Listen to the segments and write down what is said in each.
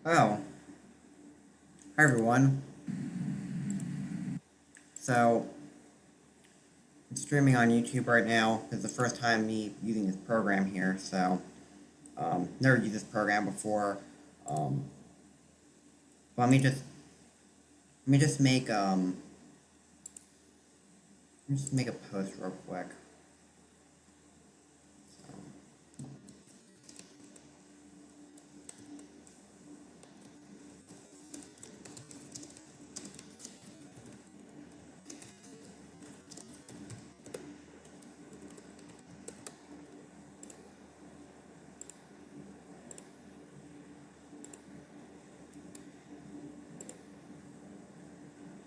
Oh, hi everyone. So, I'm streaming on YouTube right now. It's the first time me using this program here, so never used this program before. Um, but let me just make a post real quick. So,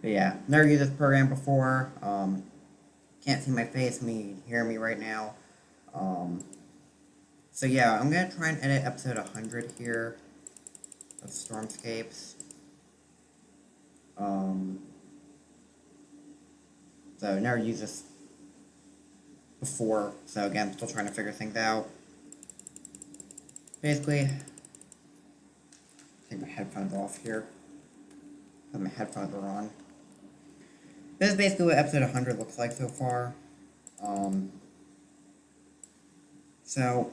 but yeah, never used this program before. Can't see my face, me hear me right now. Um, so yeah, I'm gonna try and edit episode 100 here of Stormscapes. Um, so never used this before. So again, still trying to figure things out. Basically, take my headphones off here. My headphones are on. This is basically what episode 100 looks like so far. Um, so,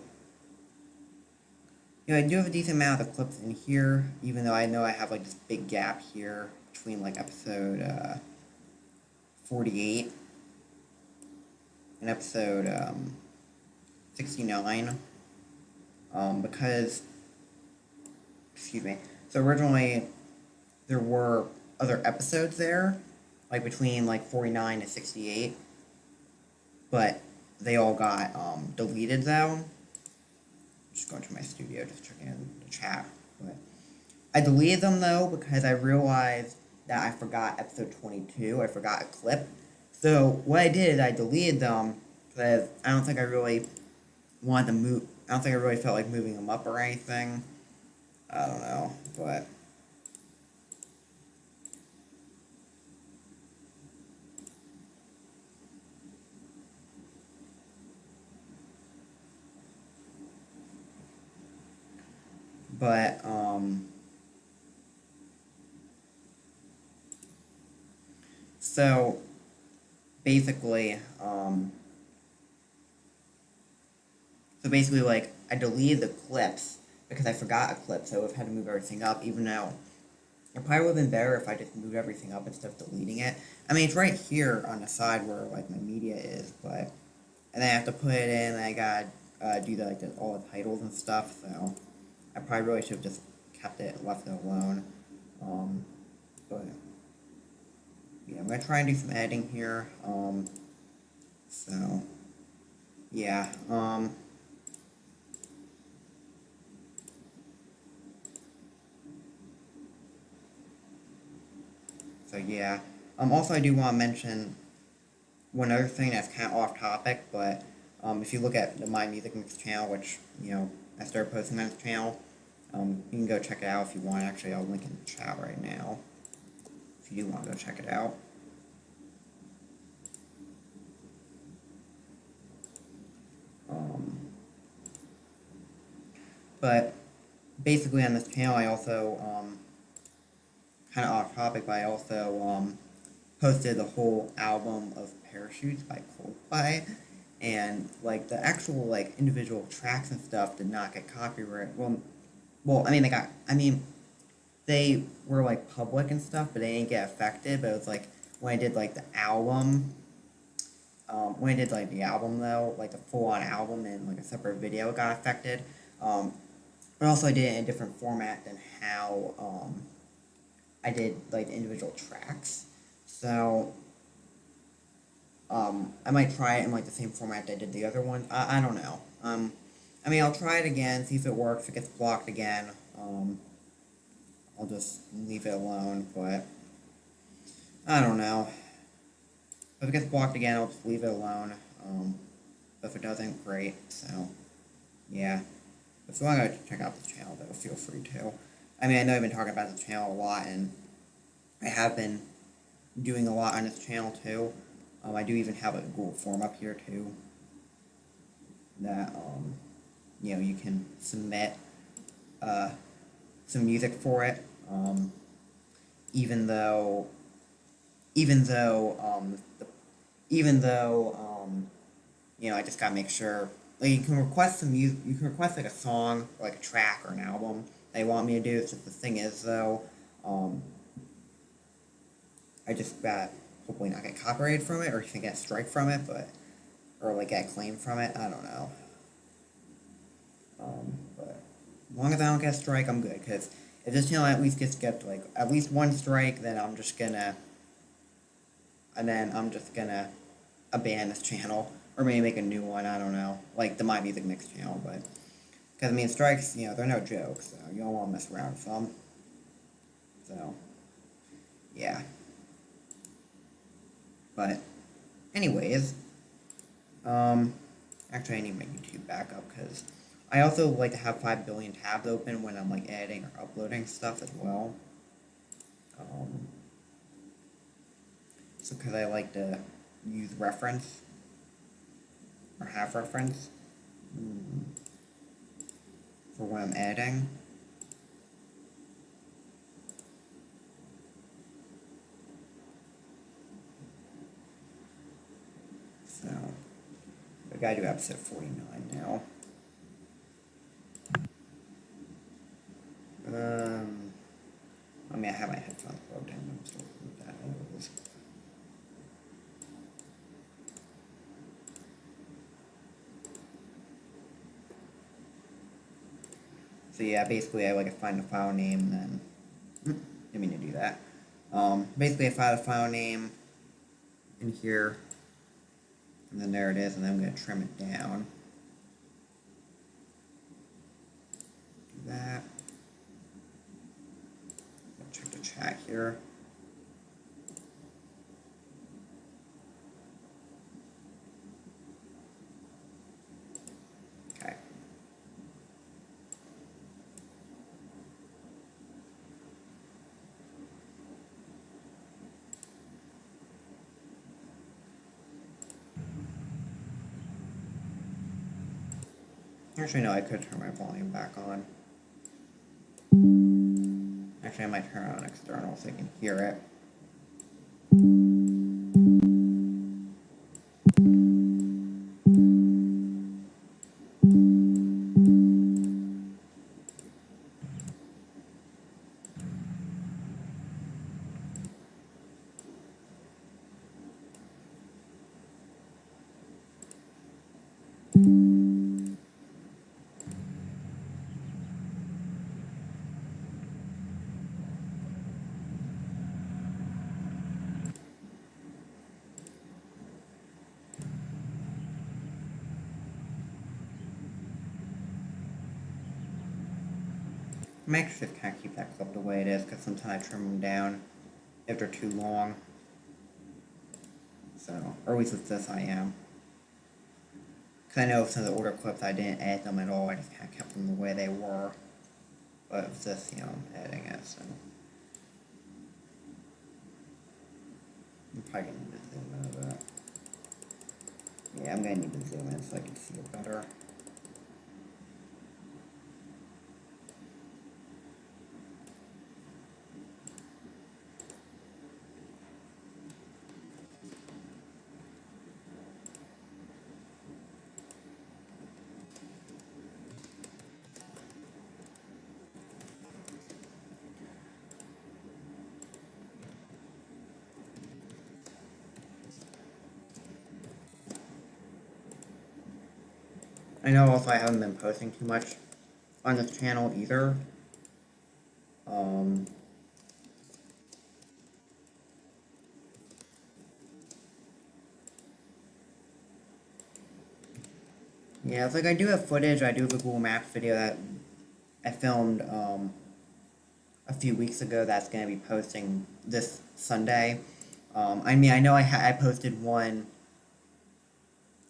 I do have a decent amount of clips in here, even though I know I have like this big gap here between like episode 48 and episode 69. Because, excuse me, so originally there were other episodes there, like between like 49 to 68, but they all got deleted though. Just going to my studio, just checking in the chat. But I deleted them though because I realized that I forgot episode 22. I forgot a clip. So what I did is I deleted them because I don't think I really wanted to move. I don't think I really felt like moving them up or anything. I don't know, but so basically um so basically like I deleted the clips because I forgot a clip, so I've had to move everything up, even though it probably would have been better if I just moved everything up instead of deleting it. I mean, it's right here on the side where like my media is, but and then I have to put it in. And I gotta do all the titles and stuff. So I probably really should have just kept it, left it alone. Um, but yeah, I'm gonna try and do some editing here. So yeah. So yeah. Also, I do want to mention one other thing that's kind of off topic, but if you look at the My Music Mix channel, which I started posting on this channel, you can go check it out if you want. Actually, I'll link in the chat right now if you do want to go check it out. Um, but basically, on this channel, I also kind of off topic, but I also posted the whole album of Parachutes by Coldplay, and like the actual like individual tracks and stuff did not get copyright. Well, I mean they got. I mean they were like public and stuff, but they didn't get affected. But it was like when I did like the album. When I did like the album though, like the full on album and like a separate video got affected. But also I did it in a different format than how I did like the individual tracks. So I might try it in like the same format that I did the other one. I don't know. I mean, I'll try it again, see if it works. If it gets blocked again, I'll just leave it alone. But I don't know. If it gets blocked again, I'll just leave it alone. But if it doesn't, great. So yeah. If you want to check out the channel, though, feel free to. I mean, I know I've been talking about the channel a lot, and I have been doing a lot on this channel too. I do even have a Google form up here too that you can submit some music for it. Even though, even though, even though, I just gotta make sure. Like you can request some music. You can request like a song, or like a track, or an album they want me to do. It's just the thing is though, um, I just got hopefully not get copyrighted from it, or even get a strike from it, or like get a claim from it. I don't know. But as long as I don't get a strike, I'm good. Because if this channel at least gets like at least one strike, then I'm just gonna abandon this channel or maybe make a new one. I don't know, like the My Music Mix channel, but because I mean strikes, they're no joke, so you don't want to mess around with them. So yeah, but anyways, actually I need my YouTube backup because I also like to have 5 billion tabs open when I'm like editing or uploading stuff as well. So because I like to use reference or have reference for when I'm editing. So I gotta do episode 49 now. I mean, I have my headphones plugged in. I'm still with that anyways. So yeah, basically I like to find the file name and then didn't mean to do that. Basically I find the file name in here and then there it is, and then I'm gonna trim it down. Do that. Check the chat here. Okay. Actually, no, I could turn my volume back on. Actually, I might turn it on external so you can hear it. I might just kind of keep that clip the way it is, because sometimes I trim them down if they're too long. So, or at least with this I am. Because I know some of the older clips I didn't edit them at all, I just kind of kept them the way they were. But with this, I'm editing it, so. I'm probably going to need to zoom in a bit. Yeah, I'm going to need to zoom in so I can see it better. I know also I haven't been posting too much on this channel either. Yeah, it's like I do have footage. I do have a Google Maps video that I filmed a few weeks ago that's going to be posting this Sunday. I mean, I know I posted one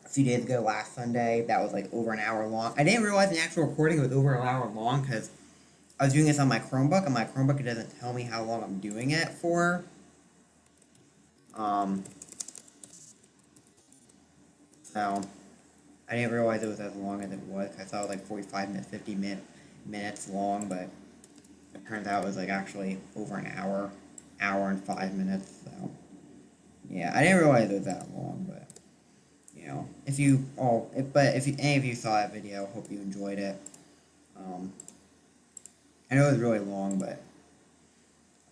a few days ago last Sunday that was like over an hour long. I didn't realize the actual recording was over an hour long because I was doing this on my Chromebook, and my Chromebook doesn't tell me how long I'm doing it for. So I didn't realize it was as long as it was. I thought it was like 45 minutes, 50 minutes long, but It turns out it was like actually over an hour and 5 minutes. So yeah, I didn't realize it was that long, but if you all, if any of you saw that video, hope you enjoyed it. Um, I know it was really long,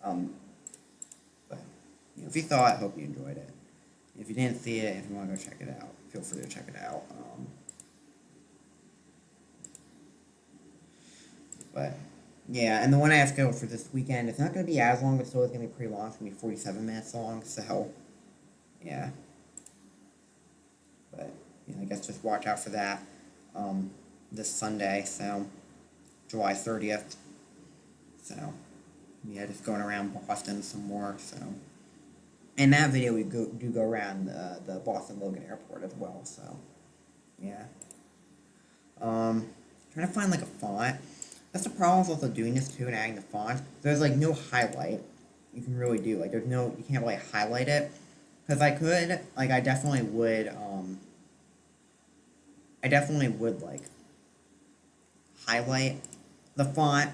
um, but if you saw it, hope you enjoyed it. If you didn't see it, if you want to go check it out, feel free to check it out. But yeah, and the one I have scheduled for this weekend, it's not going to be as long, but still it's going to be pretty long. It's going to be 47 minutes long, so yeah. But I guess just watch out for that this Sunday, so July 30th. So yeah, just going around Boston some more. So in that video, we do go around the Boston Logan Airport as well. So yeah. Trying to find like a font. That's the problem with also doing this too and adding the font. There's like no highlight you can really do. Like there's no, you can't really highlight it. Because I could, like I definitely would like highlight the font,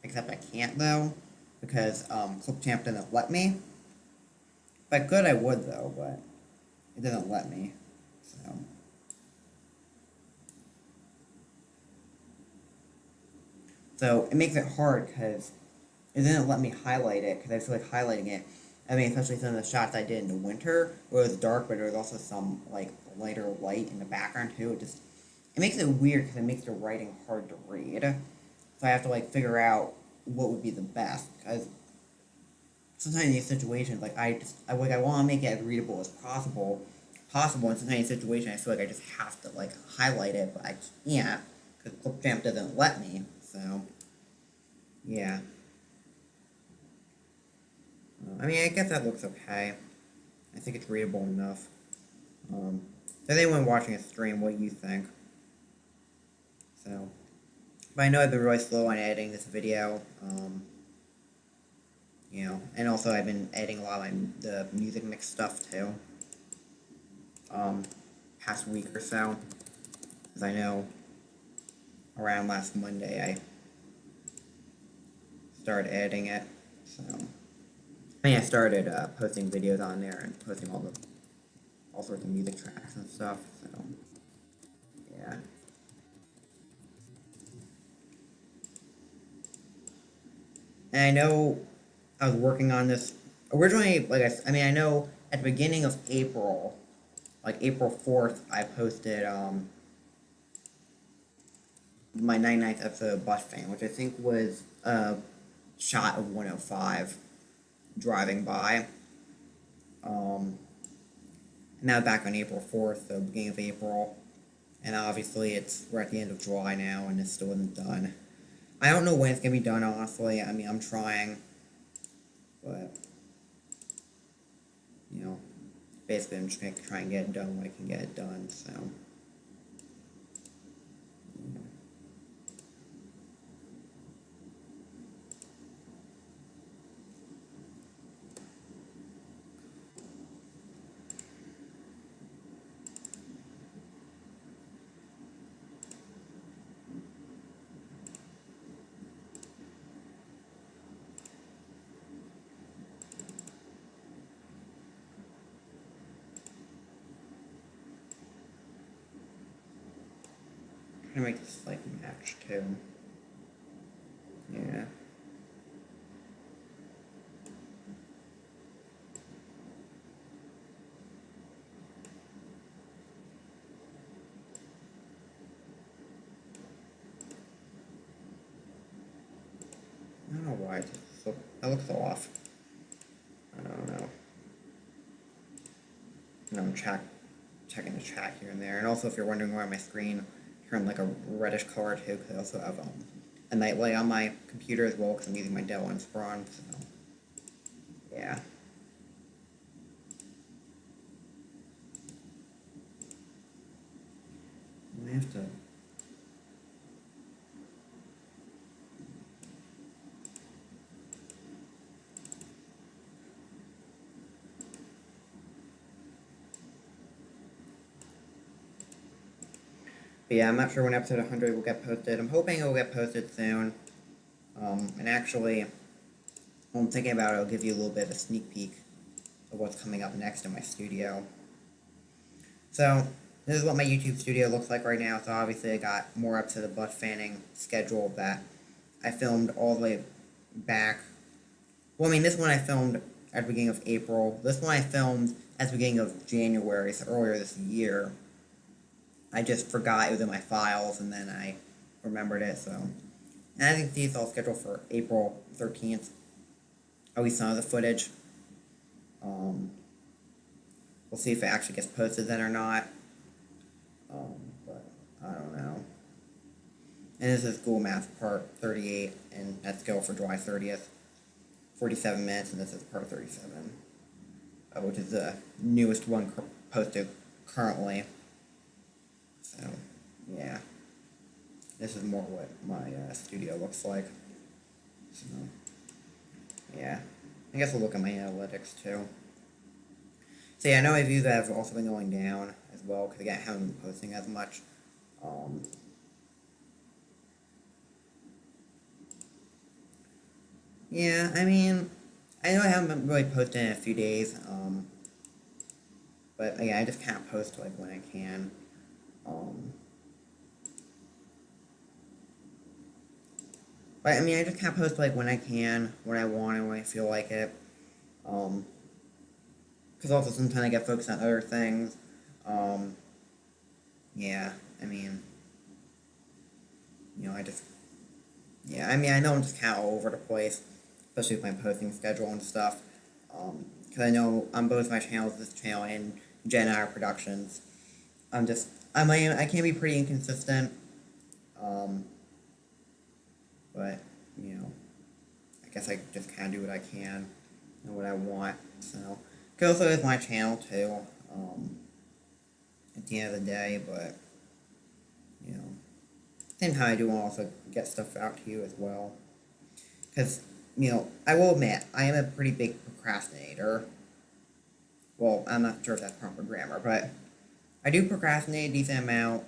except I can't though, because Clipchamp doesn't let me. If I could, I would though, but it doesn't let me. So it makes it hard because it didn't let me highlight it, because I feel like highlighting it, I mean, especially some of the shots I did in the winter, where it was dark, but there was also some, like, lighter light in the background, too. It makes it weird, because it makes the writing hard to read. So I have to, like, figure out what would be the best, because sometimes in these situations, like, I want to make it as readable as possible, and sometimes in these situations, I feel like I just have to, like, highlight it, but I can't, because Clipchamp doesn't let me, so, yeah. I mean, I guess that looks okay. I think it's readable enough. Does anyone watching a stream, what do you think? So, but I know I've been really slow on editing this video. And also I've been editing a lot of the music mix stuff too. Past week or so, because I know around last Monday I started editing it. So, I mean, I started posting videos on there and posting all sorts of music tracks and stuff. So, yeah. And I know I was working on this originally. Like I know at the beginning of April, like April 4th, I posted my 99th episode of Bus Fan, which I think was a shot of 105 driving by. And that was back on April 4th, the beginning of April. And obviously we're at the end of July now, and it still isn't done. I don't know when it's going to be done, honestly. I mean, I'm trying. But, basically I'm just going to try and get it done when I can get it done, so. I'm gonna make this like match too. Yeah. I don't know why that looks off. I don't know. And I'm checking the chat here and there. And also, if you're wondering why my screen turned like a reddish color too, because I also have a night light on my computer as well, because I'm using my Dell Inspiron. So yeah. I have to. But yeah, I'm not sure when episode 100 will get posted. I'm hoping it will get posted soon. And actually, when I'm thinking about it, I'll give you a little bit of a sneak peek of what's coming up next in my studio. So, this is what my YouTube studio looks like right now. So obviously I got more episodes of butt fanning scheduled that I filmed all the way back. Well, I mean, this one I filmed at the beginning of April. This one I filmed at the beginning of January, so earlier this year. I just forgot it was in my files, and then I remembered it, so. And as you can see, it's all scheduled for April 13th. At least some of the footage. We'll see if it actually gets posted then or not. But I don't know. And this is Google Maps part 38, and that's scheduled for July 30th. 47 minutes, and this is part 37, which is the newest one posted currently. So, yeah. This is more what my studio looks like. So, yeah. I guess we'll look at my analytics too. So yeah, I know my views have also been going down as well, because again, I haven't been posting as much. Yeah, I mean, I know I haven't been really posting in a few days, but again, I just can't post like when I can. But I mean, I just can't post like when I can, when I want, and when I feel like it. Because also sometimes I get focused on other things. Yeah, I mean, I just, yeah, I mean, I know I'm just kind of all over the place, especially with my posting schedule and stuff. Because I know on both my channels, this channel and Gen R Productions, I can be pretty inconsistent. But, I guess I just kind of do what I can and what I want. So, because also is my channel too. At the end of the day, but same time I do want to also get stuff out to you as well. Because I will admit I am a pretty big procrastinator. Well, I'm not sure if that's proper grammar, but I do procrastinate a decent amount.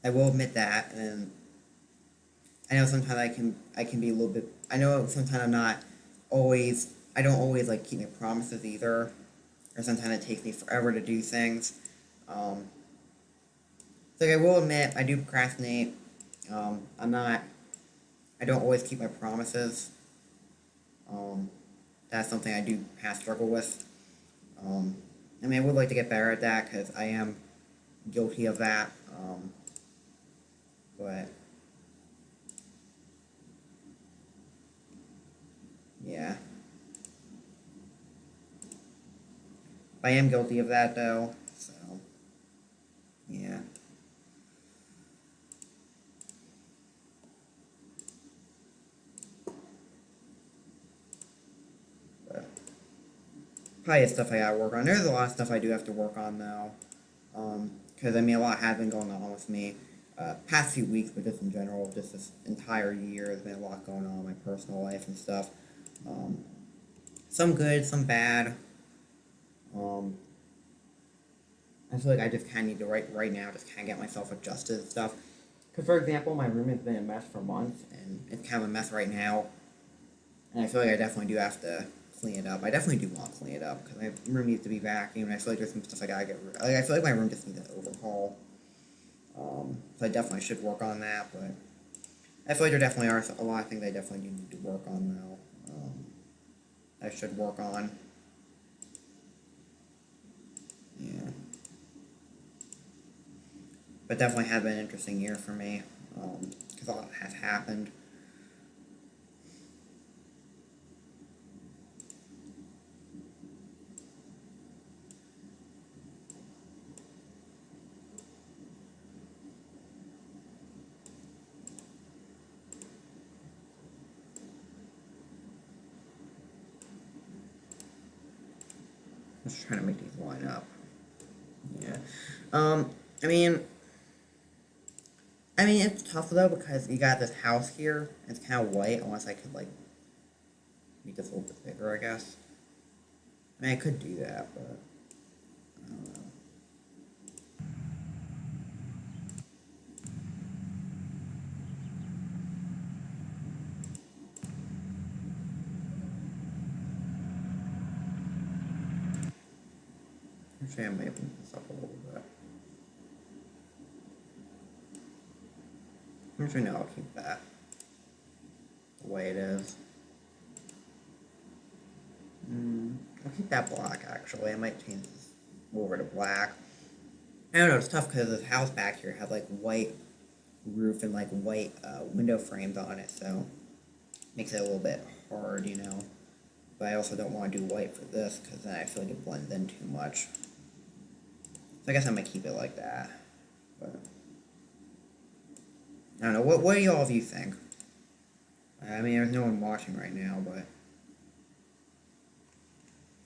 I will admit that, and I know sometimes I can be a little bit. I know sometimes I don't always like keep my promises either, or sometimes it takes me forever to do things. So I will admit I do procrastinate. I don't always keep my promises. That's something I do have struggle with. I mean, I would like to get better at that because I am guilty of that. But yeah, I am guilty of that though. So yeah. But probably stuff I gotta work on. There's a lot of stuff I do have to work on though. Because I mean, a lot has been going on with me. Past few weeks, but just in general, just this entire year, there's been a lot going on in my personal life and stuff. Some good, some bad. I feel like I just kind of need to right now, just kind of get myself adjusted and stuff. Because, for example, my room has been a mess for months, and it's kind of a mess right now. And I feel like I definitely do have to clean it up. I definitely do want to clean it up, because my room needs to be vacuumed, and I feel like there's some stuff I gotta get rid of. Like, I feel like my room just needs an overhaul. So I definitely should work on that, but I feel like there definitely are a lot of things I definitely do need to work on now. I should work on. Yeah. But definitely has been an interesting year for me, because a lot has happened. I'm just trying to make these line up. Yeah. I mean, it's tough though because you got this house here. It's kind of white, unless I could like make this a little bit bigger, I guess. I mean, I could do that, but I don't know. Actually, I might open this up a little bit. Actually, no, I'll keep that the way it is. I'll keep that black, actually. I might change this over to black. I don't know, it's tough because this house back here has like white roof and like white window frames on it, so makes it a little bit hard, you know. But I also don't want to do white for this because then I feel like it blends in too much. So I guess I'm going to keep it like that. But I don't know, what do all of you think? I mean, there's no one watching right now, but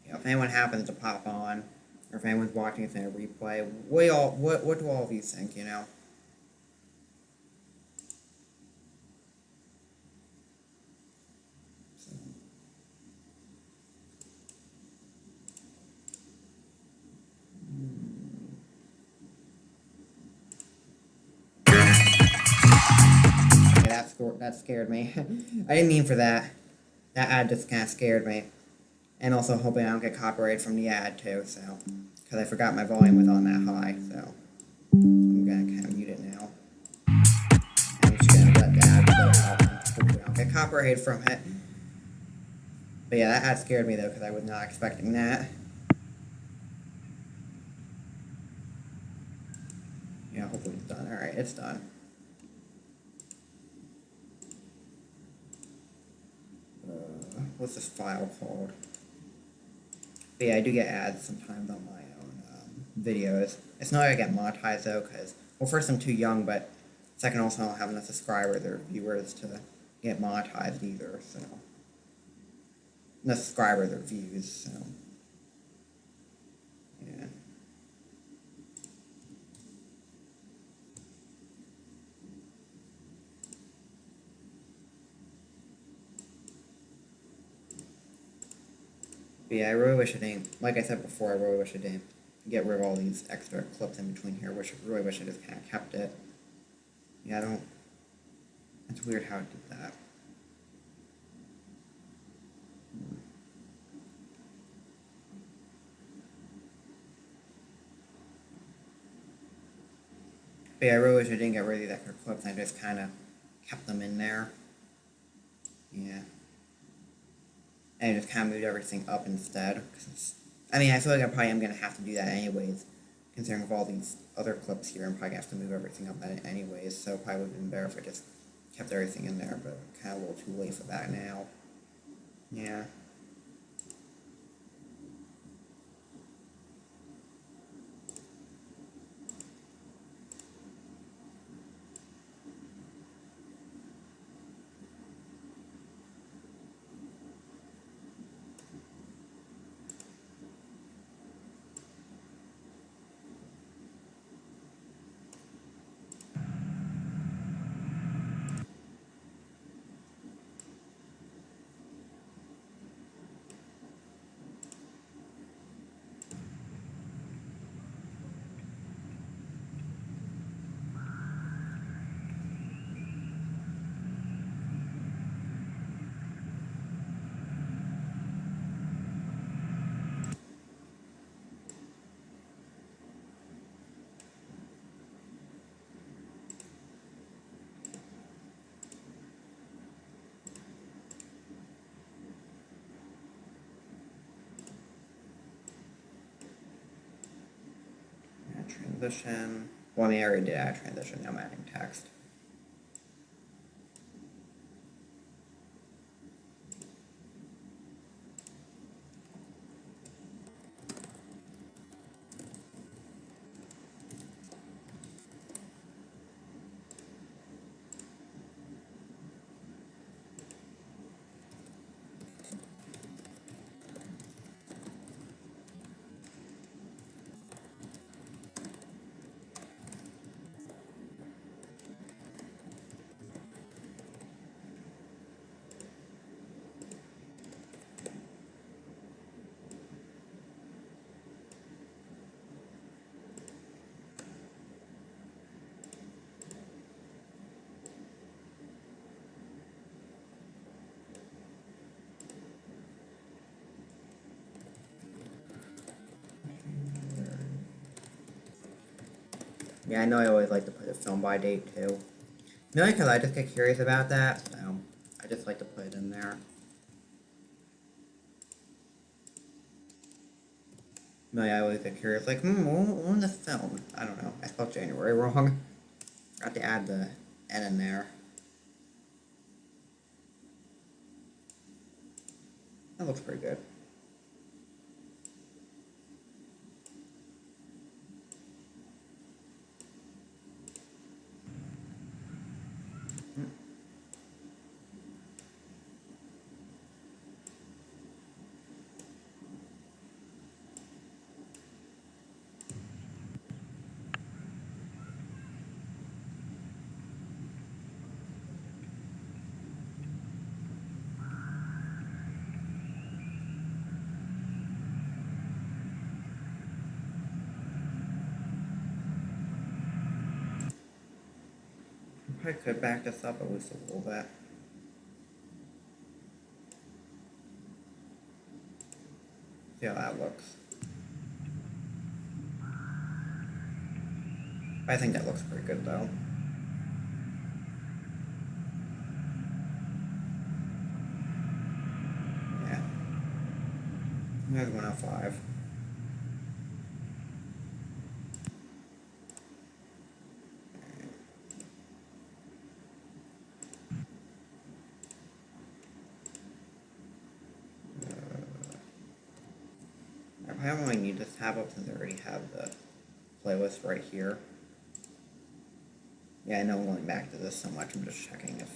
you know, if anyone happens to pop on, or if anyone's watching this in a replay, what do all of you think, you know? That scared me. I didn't mean for that. That ad just kind of scared me. And also hoping I don't get copyrighted from the ad too, so. Because I forgot my volume was on that high, so. I'm gonna kind of mute it now. I'm just gonna let the ad play out and hopefully I don't get copyrighted from it. But yeah, that ad scared me though, because I was not expecting that. Yeah, hopefully it's done. Alright, it's done. What's this file called? But yeah, I do get ads sometimes on my own videos. It's not like I get monetized though, because, well, first I'm too young, but second also I don't have enough subscribers or viewers to get monetized either, so. Enough subscribers or views, so. Yeah. But yeah, I really wish I didn't, like I said before, I really wish I didn't get rid of all these extra clips in between here. Really wish I just kind of kept it. Yeah, I don't, it's weird how it did that. But yeah, I really wish I didn't get rid of these extra clips. I just kind of kept them in there. Yeah. And I just kind of moved everything up instead. I mean, I feel like I probably am going to have to do that anyways, considering with all these other clips here. I'm probably going to have to move everything up anyways, so it probably would have been better if I just kept everything in there, but kind of a little too late for that now. Yeah. Transition. Well, I mean, I already did add transition. Now I'm adding text. Yeah, I know I always like to put a film by date too. Mainly because I just get curious about that, so I just like to put it in there. Mainly I always get curious, like, when this film? I don't know. I spelled January wrong. Got to add the N in there. That looks pretty good. Probably could back this up at least a little bit. See how that looks. I think that looks pretty good though. Yeah. There's 105. I probably only need this tab up since I already have the playlist right here. Yeah, I know I'm going back to this so much, I'm just checking if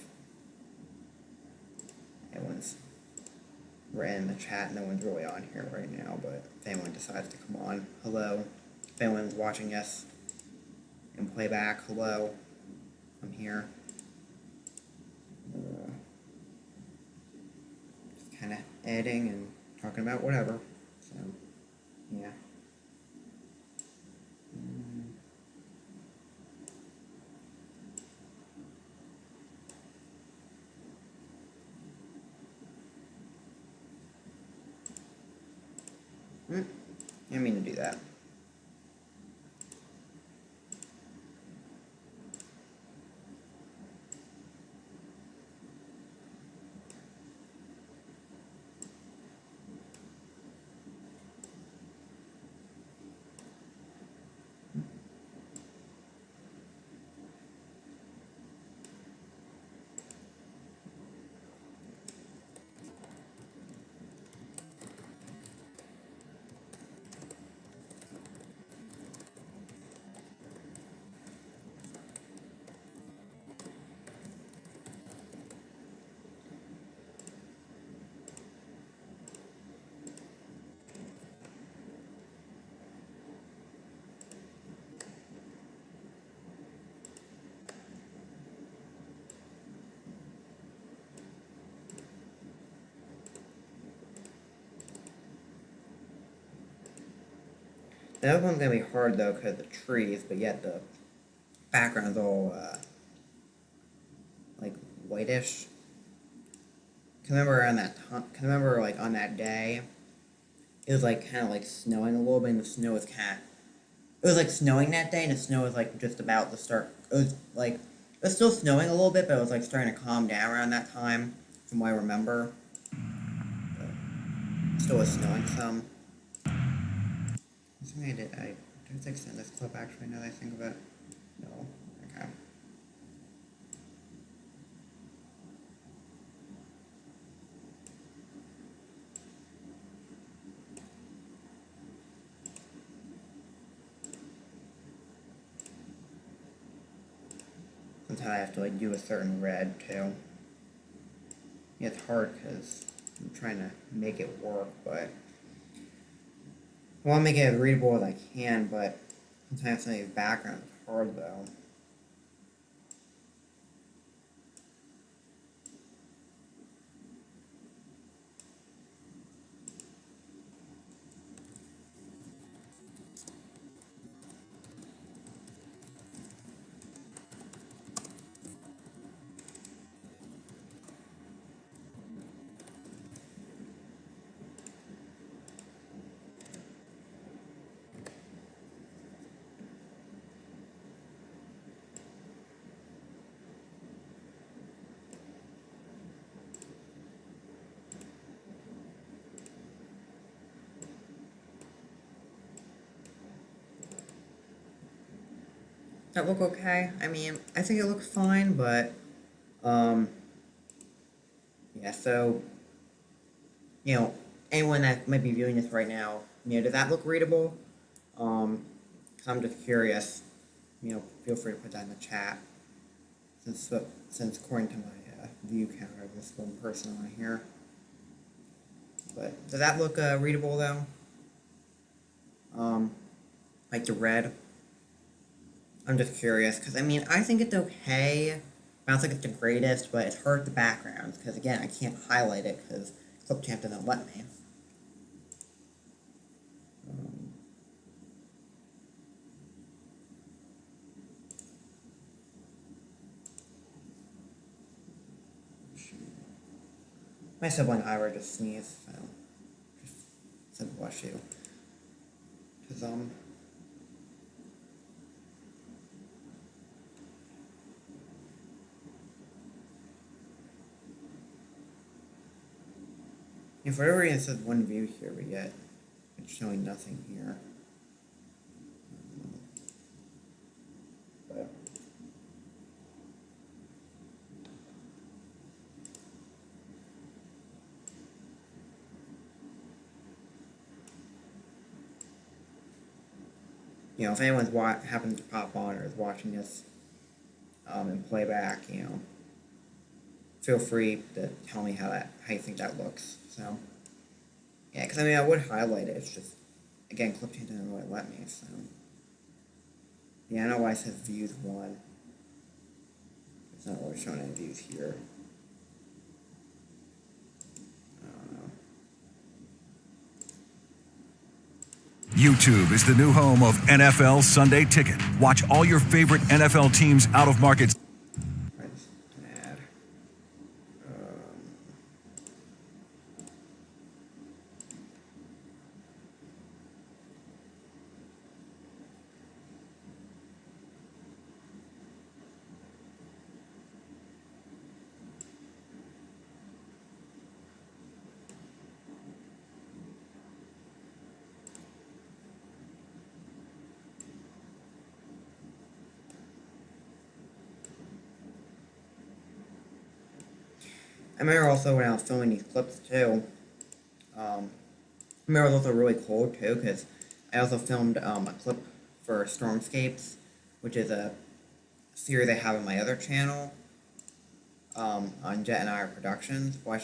anyone's written in the chat. No one's really on here right now, but if anyone decides to come on, hello. If anyone's watching us in playback, hello. I'm here. Just kind of editing and talking about whatever. So, yeah. I didn't mean to do that. The other one's gonna be hard though because of the trees, but yet the background's all like whitish. Can remember on that can remember like on that day, it was like kind of like snowing a little bit, and the snow was it was like snowing that day, and the snow was like just about to start. It was like it was still snowing a little bit, but it was like starting to calm down around that time, from what I remember. But it still was snowing some. Something I did. I did extend this clip actually. Now that I think of it. No. Okay. Sometimes I have to like do a certain red too. Yeah, it's hard because I'm trying to make it work, but I want to make it as readable as I can, but sometimes some of these backgrounds is hard though. that look okay. I mean, I think it looks fine, but um, yeah. So anyone that might be viewing this right now, does that look readable? 'Cause I'm just curious. Feel free to put that in the chat. Since according to my view counter, there's one person on here. But does that look readable though? Like the red. I'm just curious because I mean I think it's okay. I don't think it's the greatest, but it hurt the backgrounds because again I can't highlight it because Clipchamp doesn't let me. Um, my sibling Ira just sneezed, so just said bless you. Cause if for whatever reason it says one view here, but yet it's showing nothing here. But if anyone's happens to pop on or is watching this in playback, feel free to tell me how you think that looks. So yeah, because I mean I would highlight it. It's just again Clipchamp didn't really let me. So yeah, I know why it says views 1. It's not really showing any views here. YouTube is the new home of NFL Sunday Ticket. Watch all your favorite NFL teams out of market. I remember also when I was filming these clips too. I remember it was also really cold too because I also filmed a clip for Stormscapes, which is a series I have on my other channel on Jet and I Productions. Well,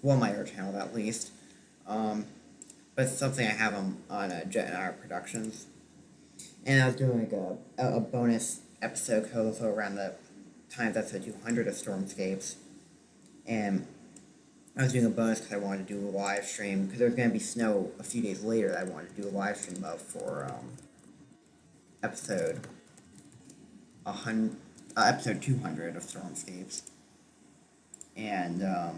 one of my other channels at least. But it's something I have on Jet and I Productions. And I was doing like a bonus episode because also around the time that's episode 200 of Stormscapes. And I was doing a bonus because I wanted to do a live stream because there was going to be snow a few days later that I wanted to do a live stream of for episode 200 of Stormscapes. And I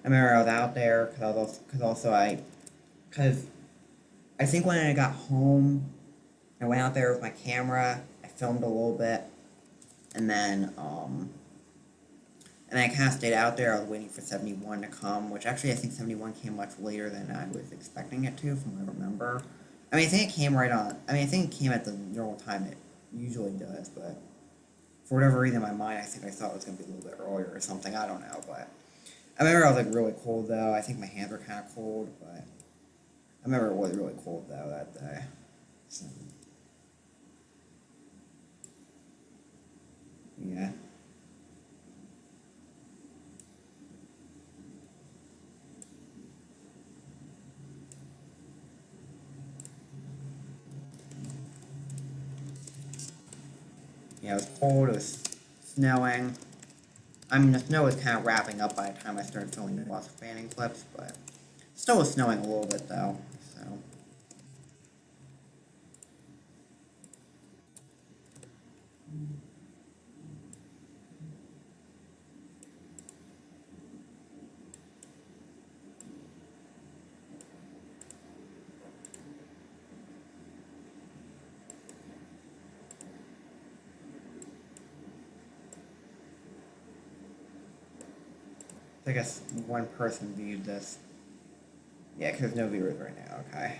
remember I was out there because I think when I got home, I went out there with my camera. I filmed a little bit, and then I kind of stayed out there. I was waiting for 71 to come, which actually I think 71 came much later than I was expecting it to, from what I remember. I mean, I think it came right on. I mean, I think it came at the normal time it usually does, but for whatever reason in my mind, I think I thought it was going to be a little bit earlier or something. I don't know, but I remember I was like really cold though. I think my hands were kind of cold, but I remember it was really cold though that day. So, yeah. Yeah, it was cold, it was snowing. I mean, the snow was kind of wrapping up by the time I started filming lots of fanning clips, but still was snowing a little bit though, so. I guess one person viewed this. Yeah, because there's no viewers right now, okay.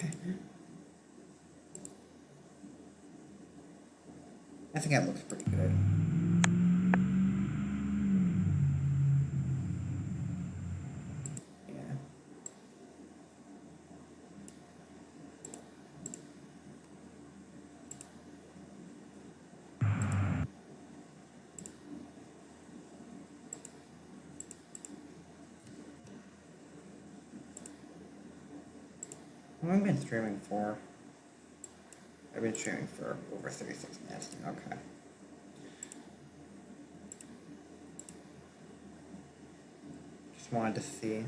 I think that looks pretty good. Yeah. How long have I been streaming for? I've been streaming for over 36 minutes. Okay. Just wanted to see.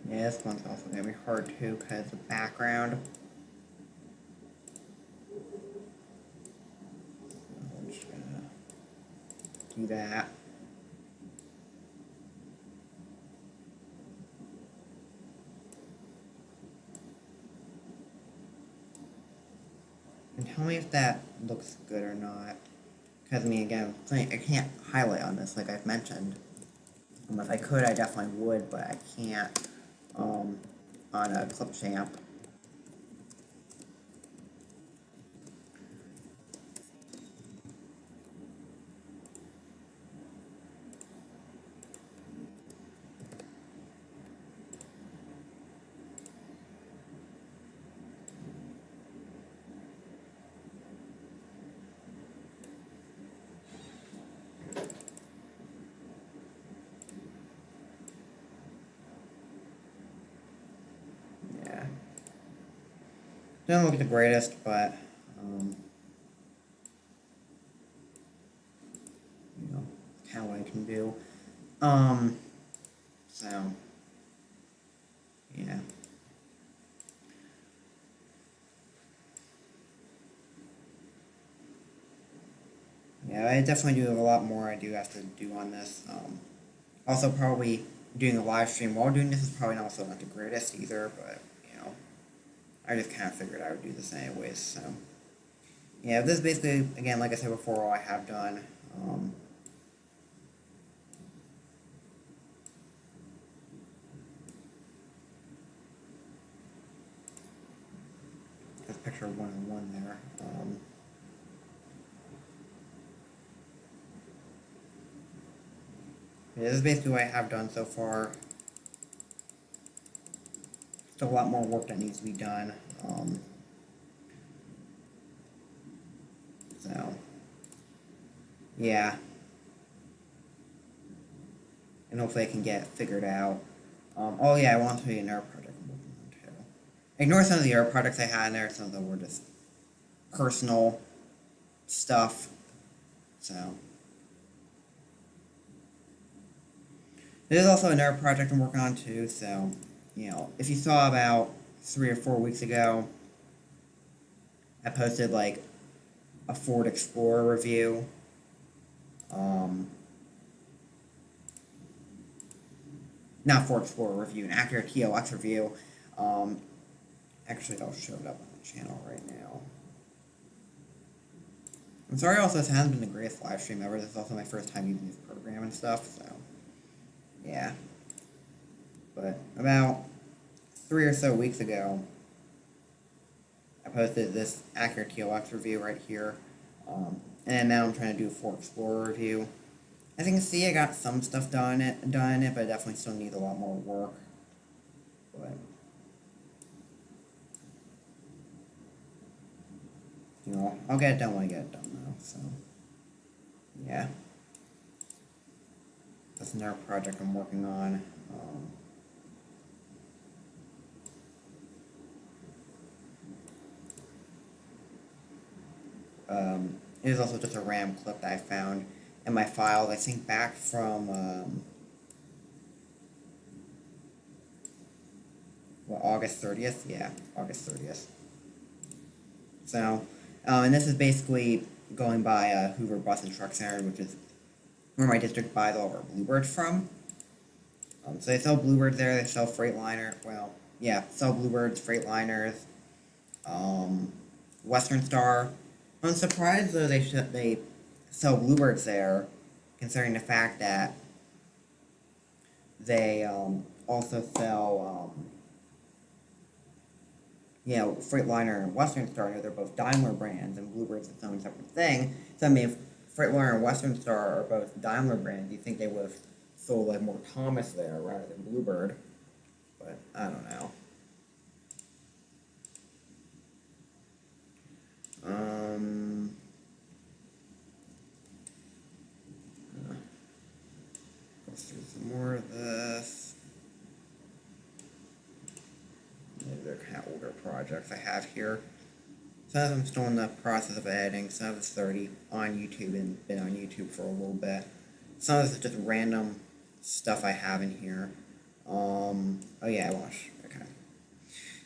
Yeah, this one's also gonna be hard too because the background. I'm just gonna do that. And tell me if that looks good or not. Because, I mean, again, I can't highlight on this like I've mentioned. If I could, I definitely would, but I can't on a Clipchamp. Yeah. Doesn't look the greatest, but, you know, kind of what I can do. So, yeah. Yeah, I definitely do have a lot more I do have to do on this. Also, probably doing a live stream while doing this is probably also not the greatest either, but, you know, I just kind of figured I would do this anyways, so. Yeah, this is basically, again, like I said before, all I have done. There's a picture of 1-on-1 there. Yeah, this is basically what I have done so far. Still a lot more work that needs to be done. So, yeah. And hopefully I can get it figured out. Oh yeah, I want to be an art project I'm working on too. Ignore some of the art projects I had in there, some of them were just personal stuff. So. There's also another project I'm working on too, so, you know, if you saw about 3 or 4 weeks ago, I posted like a Ford Explorer review, not Ford Explorer review, an Acura TLX review. Actually, that'll show it up on the channel right now. I'm sorry also this hasn't been the greatest live stream ever. This is also my first time using this program and stuff, so yeah. But about 3 or so weeks ago, I posted this Acura TLX review right here, and now I'm trying to do a Ford Explorer review. As you can see, I got some stuff done in it, but it definitely still needs a lot more work. But you know, I'll get it done when I get it done, though. So yeah, that's another project I'm working on. It is also just a RAM clip that I found in my files. I think back from August 30th. Yeah, August 30th. So, and this is basically going by Hoover Bus and Truck Center, which is where my district buys all of our Bluebirds from. So they sell Bluebirds there. They sell Freightliner. Well, yeah, sell Bluebirds, Freightliners, Western Star. I'm surprised though they sell Bluebirds there, considering the fact that they also sell Freightliner and Western Star. I know they're both Daimler brands, and Bluebird's its own separate thing. So I mean, if Freightliner and Western Star are both Daimler brands, you'd think they would have sold like more Thomas there rather than Bluebird. But I don't know. Let's do some more of this. They're kind of older projects I have here. Some of them still in the process of editing. Some of it's already on YouTube and been on YouTube for a little bit. Some of this is just random stuff I have in here. Oh yeah, I watched. Okay.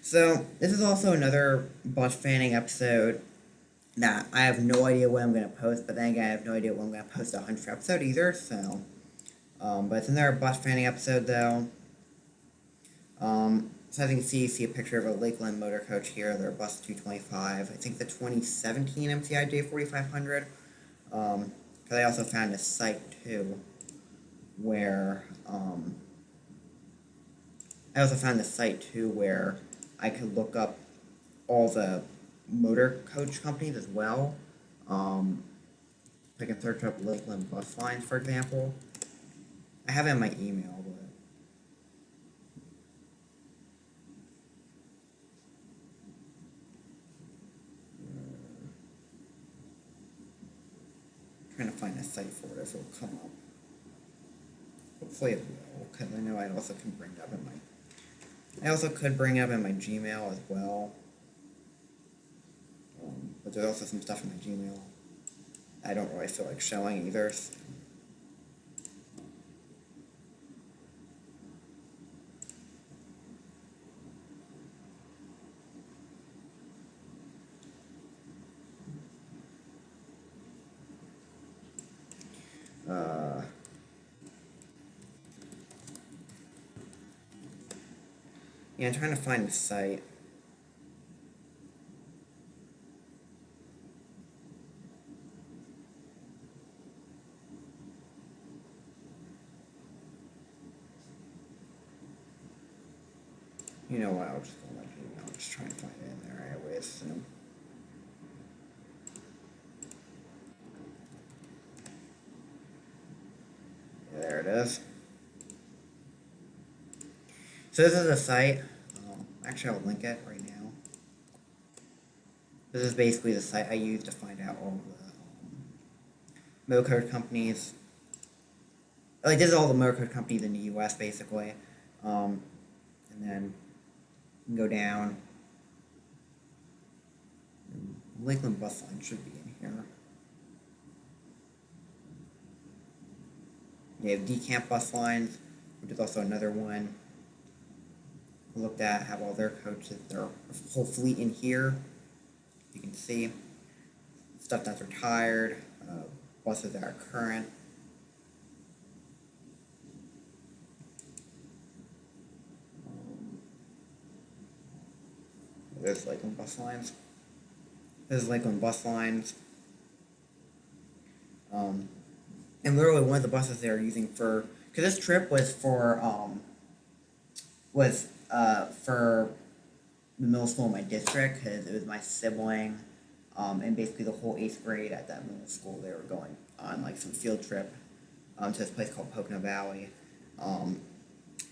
So this is also another bus fanning episode that I have no idea when I'm going to post, but then again, I have no idea when I'm going to post a 100th episode either, so. But it's another bus fanning episode, though. So as you can see a picture of a Lakeland motor coach here, their bus 225. I think the 2017 MCI J4500. Because I also found a site, too, where, I could look up all the motor coach companies as well. I can search up Lakeland bus lines, for example. I have it in my email, but trying to find a site for it if it'll come up. Hopefully it will, because I know I also can bring it up in my. I also could bring it up in my Gmail as well. But there's also some stuff in my Gmail I don't really feel like showing either. So. Yeah, I'm trying to find the site. You know what, I'll just go like Gmail. I'll just try and find it in there anyways, so. Yeah, there it is. So this is a site. Actually, I'll link it right now. This is basically the site I use to find out all the motor code companies. Like, this is all the motor code companies in the U.S. basically. And then you can go down. Lakeland bus line should be in here. You have Decamp bus lines, which is also another one. Looked at, have all their coaches, their whole fleet in here. You can see stuff that's retired, buses that are current. There's Lakeland bus lines. There's Lakeland bus lines. And literally one of the buses they were using for, because this trip was for the middle school in my district, because it was my sibling, and basically the whole 8th grade at that middle school, they were going on like some field trip to this place called Pocono Valley,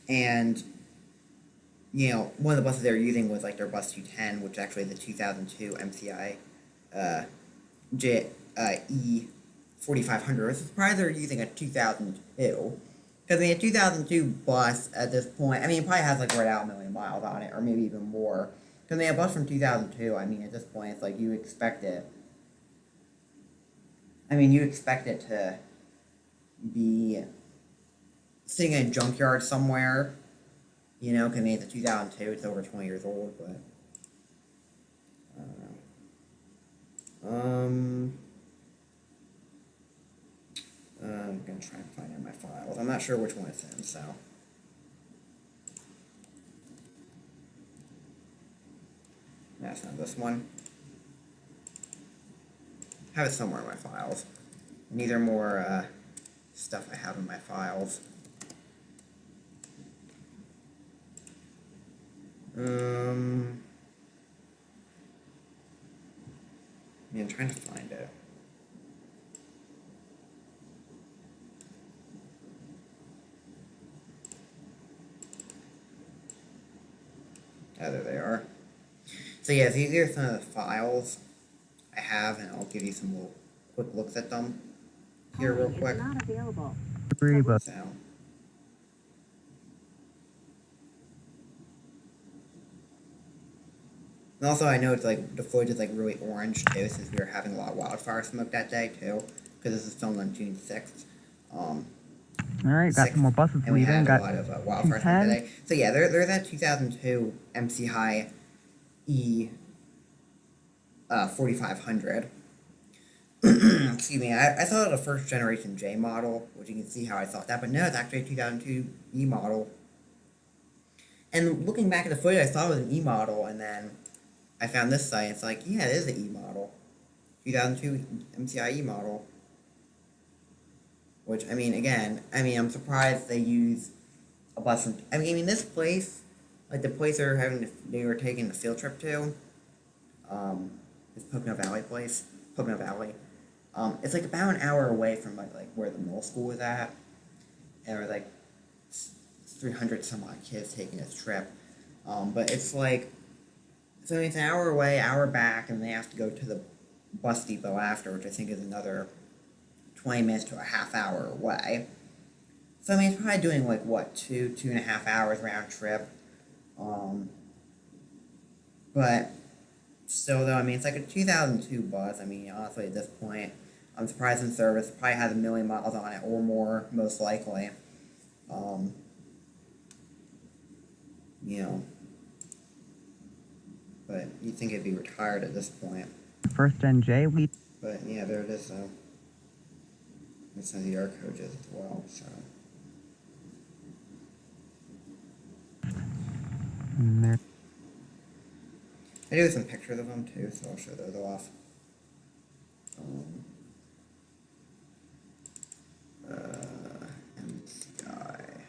and you know, one of the buses they were using was like their bus 210, which is actually the 2002 MCI E 4500. I'm surprised they're using a 2002. Because a 2002 bus at this point, it probably has like right out a million miles on it, or maybe even more. Because a bus from 2002, at this point, it's like you expect it. You expect it to be sitting in a junkyard somewhere, because it's a 2002, it's over 20 years old, but I don't know. I'm going to try and find it in my files. I'm not sure which one it's in, so. That's not this one. I have it somewhere in my files. I need more stuff I have in my files. I'm trying to find it. Oh, there they are. So yeah, these are some of the files I have, and I'll give you some little quick looks at them here real quick. Not available. So. And also, I know it's like the footage is like really orange too, since we were having a lot of wildfire smoke that day too, because this is filmed on June 6th. Alright, got some more buses and we leaving. had Got a lot of wildfire smoke that day. So yeah, there's that 2002 MC High E 4500. Excuse me, I thought it was a first generation J model, which you can see how I thought that, but no, it's actually a 2002 E model. And looking back at the footage, I thought it was an E model, and then I found this site, it's like, yeah, it is an E model. 2002 MCI E model. Which, again, I'm surprised they use a bus from, this place, like the place they were taking the field trip to, this Pocono Valley place, Pocono Valley. It's like about an hour away from like where the middle school was at, and there were like 300 some odd kids taking this trip. But it's like, so it's an hour away, hour back, and they have to go to the bus depot after, which I think is another 20 minutes to a half hour away. So it's probably doing like what, 2.5 hours round trip. But still though, it's like a 2002 bus. Honestly at this point, I'm surprised in service. It probably has 1 million miles on it or more, most likely. But you'd think it'd be retired at this point. First NJ, But yeah, there it is though. And some of the ARC coaches as well, so. there. I do have some pictures of them too, so I'll show those off. MCI.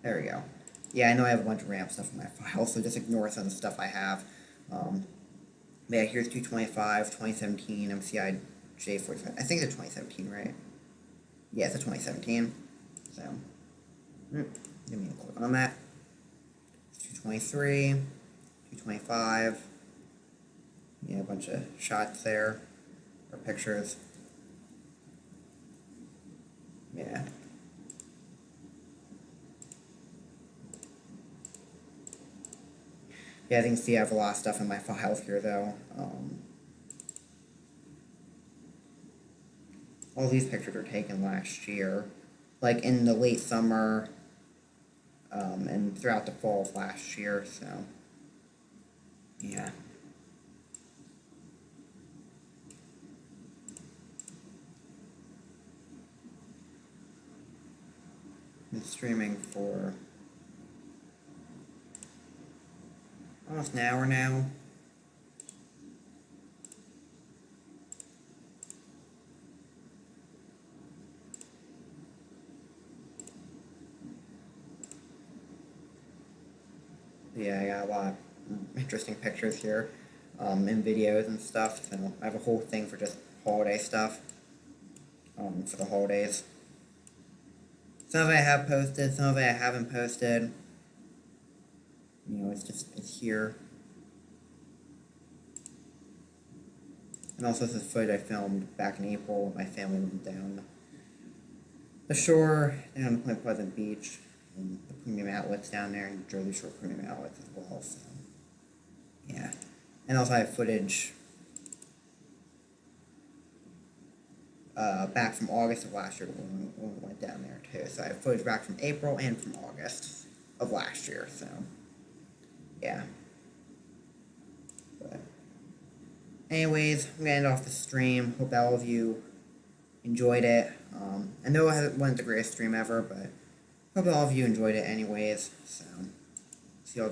There we go. Yeah, I know I have a bunch of ramp stuff in my file, so just ignore some of the stuff I have. Yeah, here's 225, 2017, MCI J45. I think it's 2017, right? Yeah, it's a 2017. So, give me a click on that. 223, 225. Yeah, a bunch of shots there, or pictures. Yeah. Yeah, as you can see, I have a lot of stuff in my files here, though. All these pictures were taken last year, like in the late summer, and throughout the fall of last year, so, yeah. streaming for almost an hour now. Yeah, I got a lot of interesting pictures here, and videos and stuff. So I have a whole thing for just holiday stuff, for the holidays. Some of it I have posted, some of it I haven't posted. You know, it's here. And also this is footage I filmed back in April with my family went down the shore, down to Point Pleasant Beach, and the premium outlets down there, and Jersey Shore premium outlets as well, so, yeah. And also I have footage back from August of last year when we went down there too. So I have footage back from April and from August of last year, so, yeah. But anyways, I'm gonna end off the stream. Hope all of you enjoyed it. I know it wasn't the greatest stream ever, but hope all of you enjoyed it anyways. So, see all of you next time.